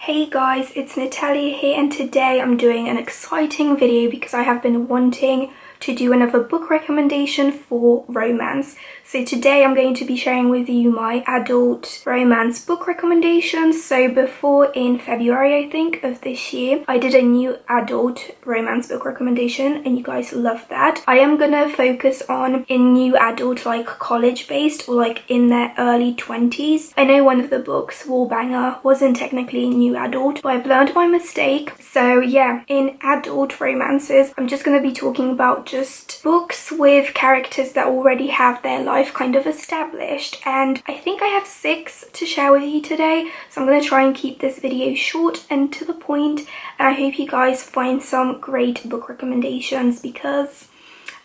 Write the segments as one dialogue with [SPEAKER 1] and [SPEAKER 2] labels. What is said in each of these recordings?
[SPEAKER 1] Hey guys, it's Natalia here, and today I'm doing an exciting video because I have been wanting to do another book recommendation for romance. So today I'm going to be sharing with you my adult romance book recommendations. So before, in February I think of this year, I did a new adult romance book recommendation and you guys loved that. I am gonna focus on in new adult, like college based or like in their early 20s. I know one of the books, Warbanger, wasn't technically new adult, but I've learned my mistake. So yeah, in adult romances, I'm just gonna be talking about just books with characters that already have their life kind of established, and I think I have 6 to share with you today, so I'm going to try and keep this video short and to the point, and I hope you guys find some great book recommendations because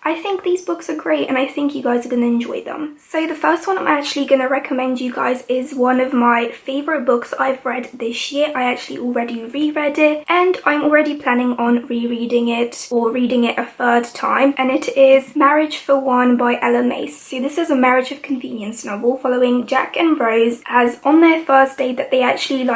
[SPEAKER 1] I think these books are great and I think you guys are going to enjoy them. So the first one I'm actually going to recommend you guys is one of my favorite books I've read this year. I actually already reread it and I'm already planning on rereading it or reading it a third time, and it is Marriage for One by Ella Mace. So this is a marriage of convenience novel following Jack and Rose as on their first date that they actually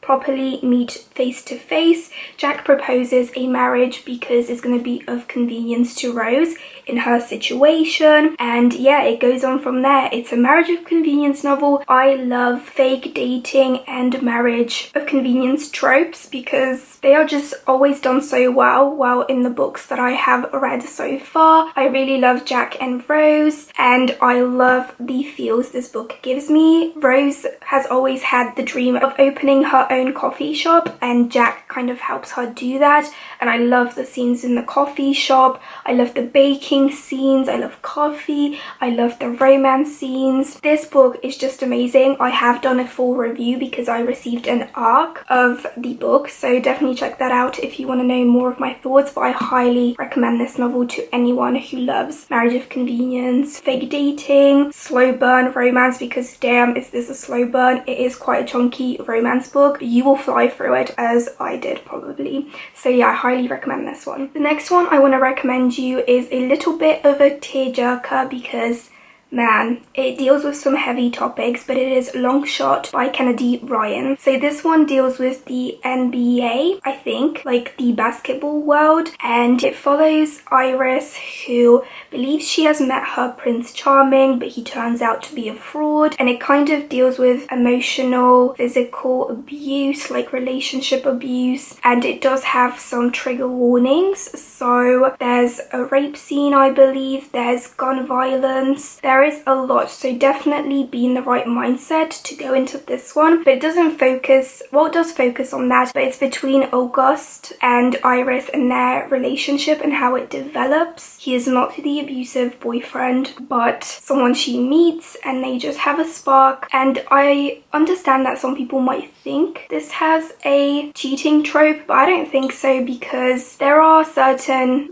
[SPEAKER 1] properly meet face to face. Jack proposes a marriage because it's going to be of convenience to Rose in her situation, and yeah, it goes on from there. It's a marriage of convenience novel. I love fake dating and marriage of convenience tropes because they are just always done so well in the books that I have read so far. I really love Jack and Rose and I love the feels this book gives me. Rose has always had the dream of opening her own coffee shop and Jack kind of helps her do that, and I love the scenes in the coffee shop. I love the baking scenes, I love coffee, I love the romance scenes. This book is just amazing. I have done a full review because I received an ARC of the book, so definitely check that out if you want to know more of my thoughts, but I highly recommend this novel to anyone who loves marriage of convenience, fake dating, slow burn romance, because damn is this a slow burn. It is quite a chunky romance book. You will fly through it as I did probably. So yeah, I highly recommend this one. The next one I want to recommend you is a little bit of a tearjerker because man, it deals with some heavy topics, but it is Long Shot by Kennedy Ryan. So this one deals with the NBA, I think, like the basketball world, and it follows Iris, who believes she has met her Prince Charming, but he turns out to be a fraud, and it kind of deals with emotional, physical abuse, like relationship abuse, and it does have some trigger warnings. So there's a rape scene, I believe, there's gun violence, there is a lot, so definitely be in the right mindset to go into this one. But it doesn't focus, well, it does focus on that, but it's between August and Iris and their relationship and how it develops. He is not the abusive boyfriend, but someone she meets and they just have a spark. And I understand that some people might think this has a cheating trope, but I don't think so because there are certain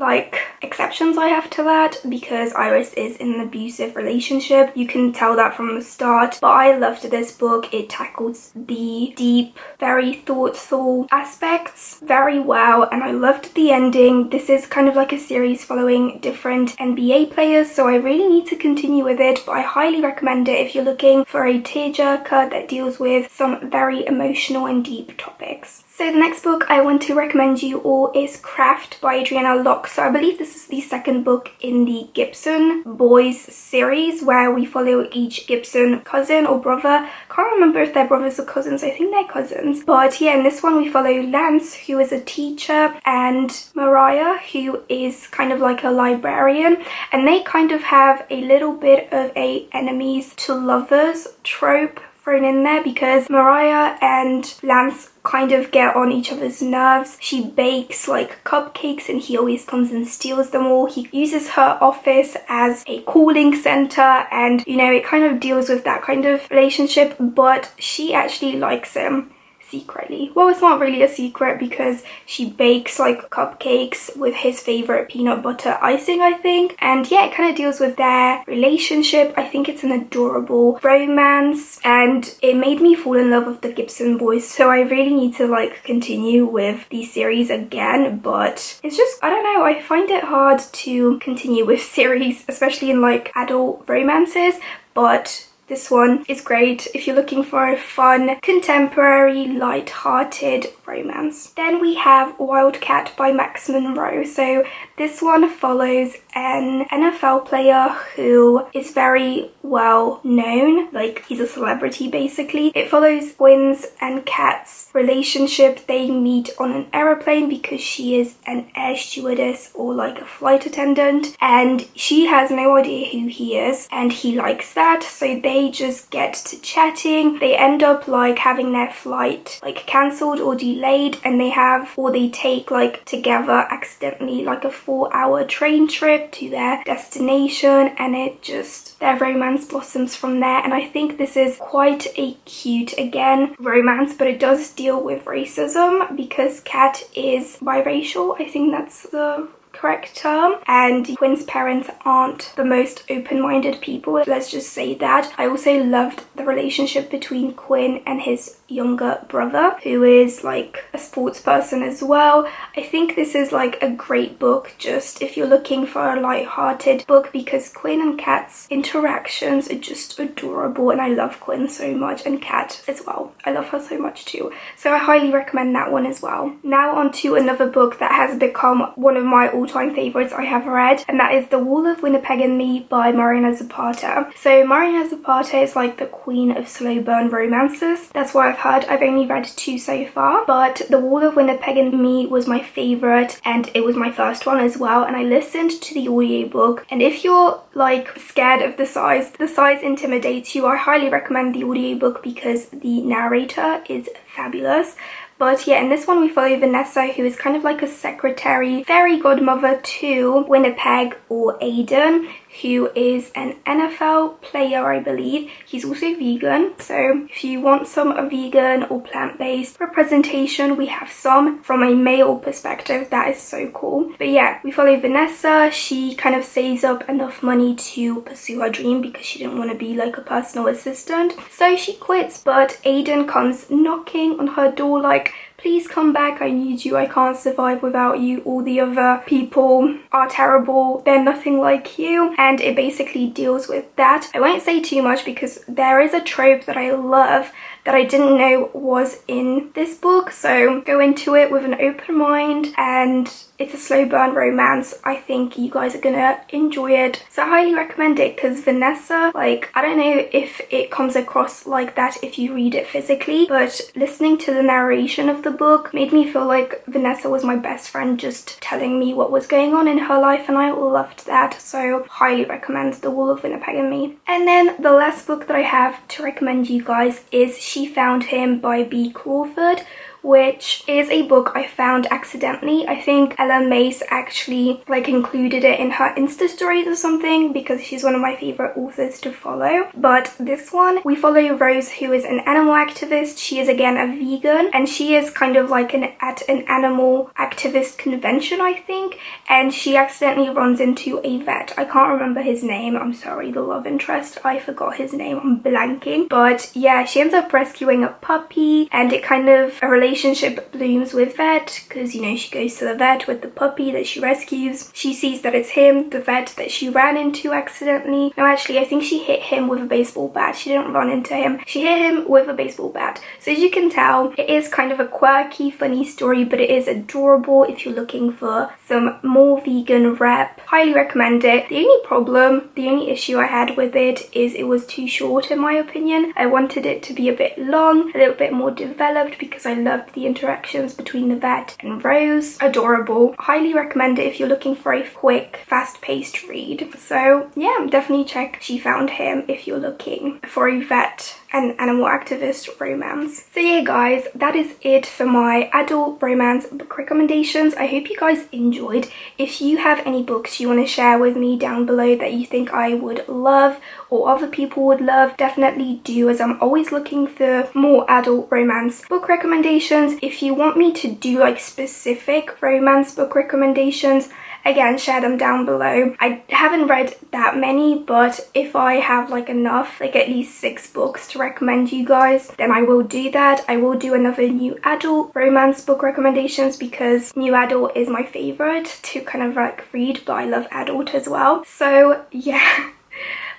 [SPEAKER 1] exceptions I have to that, because Iris is in an abusive relationship. You can tell that from the start, but I loved this book. It tackles the deep, very thoughtful aspects very well, and I loved the ending. This is kind of like a series following different NBA players, so I really need to continue with it, but I highly recommend it if you're looking for a tearjerker that deals with some very emotional and deep topics. So the next book I want to recommend you all is Craft by Adriana Locke. So I believe this is the second book in the Gibson Boys series where we follow each Gibson cousin or brother. Can't remember if they're brothers or cousins. I think they're cousins. But yeah, in this one we follow Lance, who is a teacher, and Mariah, who is kind of like a librarian, and they kind of have a little bit of a enemies to lovers trope thrown in there because Mariah and Lance kind of get on each other's nerves. She bakes cupcakes and he always comes and steals them all. He uses her office as a calling center, and you know, it kind of deals with that kind of relationship, but she actually likes him secretly. Well, it's not really a secret because she bakes cupcakes with his favorite peanut butter icing, I think. And yeah, it kind of deals with their relationship. I think it's an adorable romance and it made me fall in love with the Gibson Boys, so I really need to continue with these series again, but it's just, I don't know, I find it hard to continue with series, especially in adult romances, but this one is great if you're looking for a fun, contemporary, light-hearted romance. Then we have Wildcat by Max Monroe. So this one follows an NFL player who is very well known, like he's a celebrity basically. It follows Quinn's and Kat's relationship. They meet on an aeroplane because she is an air stewardess or like a flight attendant, and she has no idea who he is, and he likes that, so they just get to chatting. They end up like having their flight like cancelled or delayed, and they take like together accidentally like a 4-hour train trip to their destination, and their romance blossoms from there. And I think this is quite a cute, again, romance, but it does deal with racism because Kat is biracial. I think that's the correct term, and Quinn's parents aren't the most open-minded people, let's just say that. I also loved the relationship between Quinn and his younger brother, who is like a sports person as well. I think this is like a great book just if you're looking for a light-hearted book, because Quinn and Kat's interactions are just adorable, and I love Quinn so much, and Kat as well. I love her so much too, so I highly recommend that one as well. Now on to another book that has become one of my all-time favorites I have read, and that is The Wall of Winnipeg and Me by Marina Zapata. So Marina Zapata is like the queen of slow burn romances. That's what I've heard. I've only read 2 so far, but The Wall of Winnipeg and Me was my favorite, and it was my first one as well, and I listened to the audiobook. And if you're like scared of the size intimidates you, I highly recommend the audiobook because the narrator is fabulous. But yeah, in this one we follow Vanessa, who is kind of like a secretary, fairy godmother to Winnipeg, or Aiden, who is an NFL player, I believe. He's also vegan, so if you want some vegan or plant-based representation, we have some from a male perspective. That is so cool. But yeah, we follow Vanessa. She kind of saves up enough money to pursue her dream because she didn't want to be like a personal assistant, so she quits. But Aiden comes knocking on her door like, please come back, I need you, I can't survive without you, all the other people are terrible, they're nothing like you. And it basically deals with that. I won't say too much because there is a trope that I love that I didn't know was in this book, so go into it with an open mind, and it's a slow burn romance. I think you guys are gonna enjoy it, so I highly recommend it because Vanessa, like, I don't know if it comes across like that if you read it physically, but listening to the narration of the book made me feel like Vanessa was my best friend, just telling me what was going on in her life, and I loved that, so highly recommend The Wall of Winnipeg and Me. And then the last book that I have to recommend you guys is She Found Him by B. Crawford, which is a book I found accidentally. I think Ella Mace actually like included it in her Insta stories or something because she's one of my favorite authors to follow. But this one, we follow Rose, who is an animal activist. She is again a vegan, and she is kind of like at an animal activist convention, I think, and she accidentally runs into a vet. I can't remember his name, I'm sorry, the love interest, I forgot his name, I'm blanking. But yeah, she ends up rescuing a puppy, and it kind of, a relationship blooms with vet because, you know, she goes to the vet with the puppy that she rescues. She sees that it's him, the vet that she ran into accidentally. No, actually, I think she hit him with a baseball bat. She didn't run into him. She hit him with a baseball bat. So as you can tell, it is kind of a quirky, funny story, but it is adorable if you're looking for some more vegan rep. Highly recommend it. The only issue I had with it is it was too short in my opinion. I wanted it to be a bit long, a little bit more developed, because I loved the interactions between the vet and Rose. Adorable. Highly recommend it if you're looking for a quick, fast-paced read. So yeah, definitely check She Found Him if you're looking for a vet and animal activist romance. So yeah guys, that is it for my adult romance book recommendations. I hope you guys enjoyed. If you have any books you want to share with me down below that you think I would love or other people would love, definitely do, as I'm always looking for more adult romance book recommendations. If you want me to do like specific romance book recommendations, again, share them down below. I haven't read that many, but if I have like enough, like at least 6 books to recommend you guys, then I will do that. I will do another new adult romance book recommendations because new adult is my favorite to kind of like read, but I love adult as well. So yeah.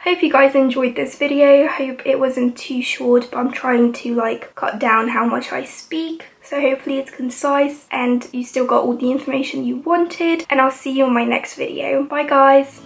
[SPEAKER 1] Hope you guys enjoyed this video. Hope it wasn't too short, but I'm trying to like cut down how much I speak. So hopefully it's concise and you still got all the information you wanted, and I'll see you in my next video. Bye guys!